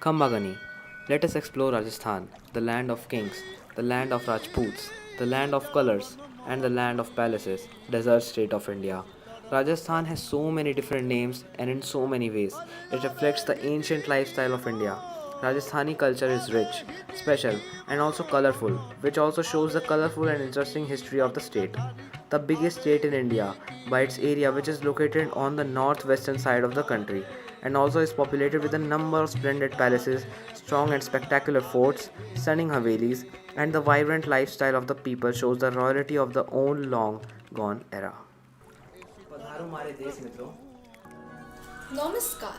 Khambagani. Let us explore Rajasthan, the land of kings, the land of Rajputs, the land of colors, and the land of palaces, desert state of India. Rajasthan has so many different names and in so many ways. It reflects the ancient lifestyle of India. Rajasthani culture is rich, special, and also colorful, which also shows the colorful and interesting history of the state. The biggest state in India by its area, which is located on the northwestern side of the country, and also is populated with a number of splendid palaces, strong and spectacular forts, stunning havelis, and the vibrant lifestyle of the people shows the royalty of the old long gone era. पधारो हमारे देश मित्रों. Namaskar.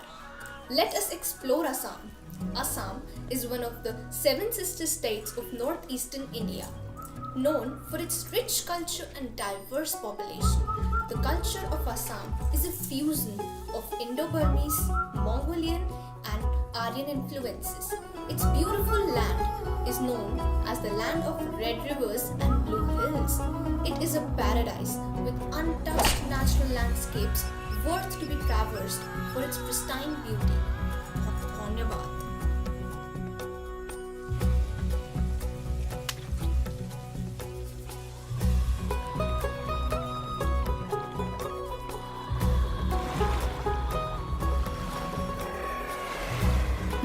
Let us explore Assam. Assam is one of the seven sister states of northeastern India, known for its rich culture and diverse population. The culture of Assam is a fusion of Indo-Burmese, Mongolian, and Aryan influences. Its beautiful land is known as the land of red rivers and blue hills. It is a paradise with untouched natural landscapes worth to be traversed for its pristine beauty. Dhanyabad.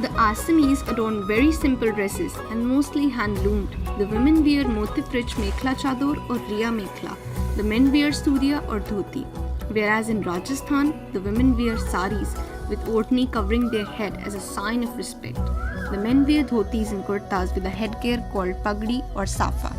The Assamese adorn very simple dresses and mostly hand-loomed. The women wear motif-rich mekhla chador or riya mekhla. The men wear surya or dhoti. Whereas in Rajasthan, the women wear saris with ortni covering their head as a sign of respect. The men wear dhotis and kurtas with a headgear called pagdi or safa.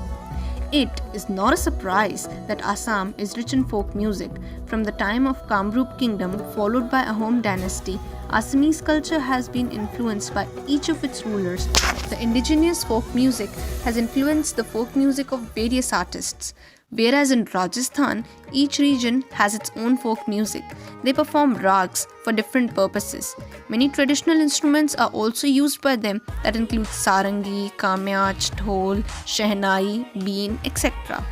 It is not a surprise that Assam is rich in folk music. From the time of Kamrup kingdom followed by Ahom dynasty, Assamese culture has been influenced by each of its rulers. The indigenous folk music has influenced the folk music of various artists. Whereas in Rajasthan, each region has its own folk music. They perform rags for different purposes. Many traditional instruments are also used by them that include sarangi, kamyach, dhol, shehnai, been, etc.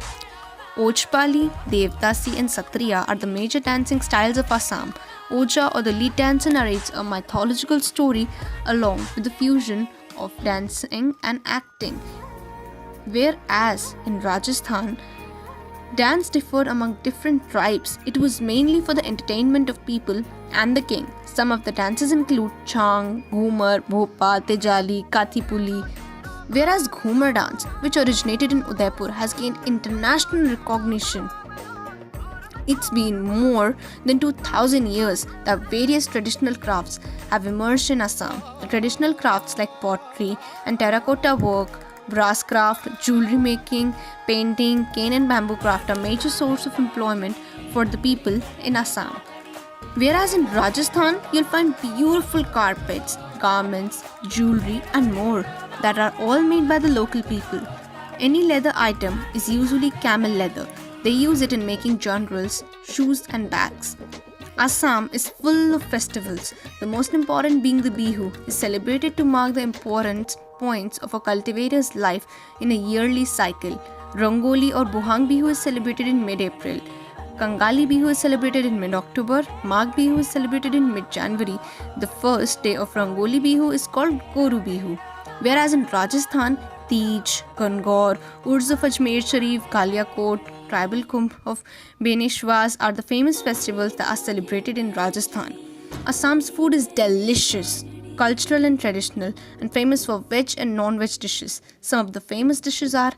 Ojpali, Devdasi and Satriya are the major dancing styles of Assam. Oja or the lead dancer narrates a mythological story along with the fusion of dancing and acting. Whereas in Rajasthan, dance differed among different tribes. It was mainly for the entertainment of people and the king. Some of the dances include Chang, Ghumar, Bhopa, Tejali, Kathipuli. Whereas Ghumar dance, which originated in Udaipur, has gained international recognition. It's been more than 2000 years that various traditional crafts have emerged in Assam. The traditional crafts like pottery and terracotta work, brass craft, jewelry making, painting, cane and bamboo craft are major source of employment for the people in Assam. Whereas in Rajasthan, you'll find beautiful carpets, garments, jewelry and more that are all made by the local people. Any leather item is usually camel leather. They use it in making generals, shoes and bags. Assam is full of festivals. The most important being the Bihu is celebrated to mark the important points of a cultivator's life in a yearly cycle. Rangoli or Buhang Bihu is celebrated in mid-April. Kangali Bihu is celebrated in mid-October. Magh Bihu is celebrated in mid-January. The first day of Rangoli Bihu is called Goru Bihu. Whereas in Rajasthan, Teej, Gangor, Urs of Ajmer Sharif, Galiakot, Tribal Kumbh of Benishwas are the famous festivals that are celebrated in Rajasthan. Assam's food is delicious, cultural and traditional, and famous for veg and non-veg dishes. Some of the famous dishes are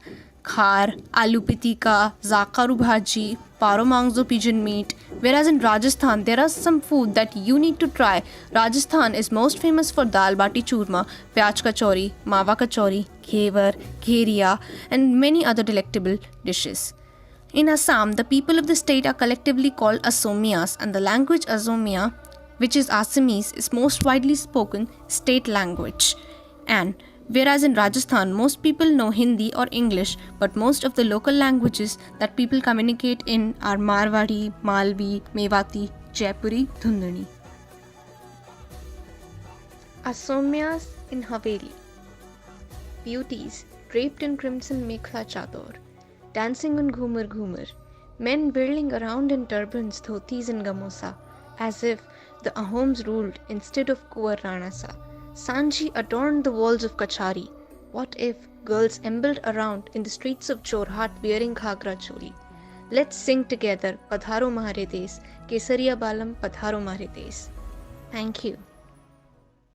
khar, aloo pitika, zakaru bhaji, paro mangso pigeon meat. Whereas in Rajasthan, there are some food that you need to try. Rajasthan is most famous for dal bati churma, pyaj kachori, mawa kachori, ghevar, gheria, and many other delectable dishes. In Assam, the people of the state are collectively called Assamese, and the language Assamese, which is Assamese, is most widely spoken state language. And whereas in Rajasthan, most people know Hindi or English, but most of the local languages that people communicate in are Marwari, Malvi, Mewati, Jaipuri, Dhundani. Assamese in Haveli. Beauties draped in crimson mekhla chador, dancing on ghumar ghumar, men whirling around in turbans, dhotis and gamosa, as if the Ahoms ruled instead of Kuwar Ranasa. Sanji adorned the walls of Kachari. What if girls ambled around in the streets of Jorhat wearing Ghagra choli? Let's sing together Padharo Mahare Des, Kesariya Balam Padharo Mahare Des. Thank you.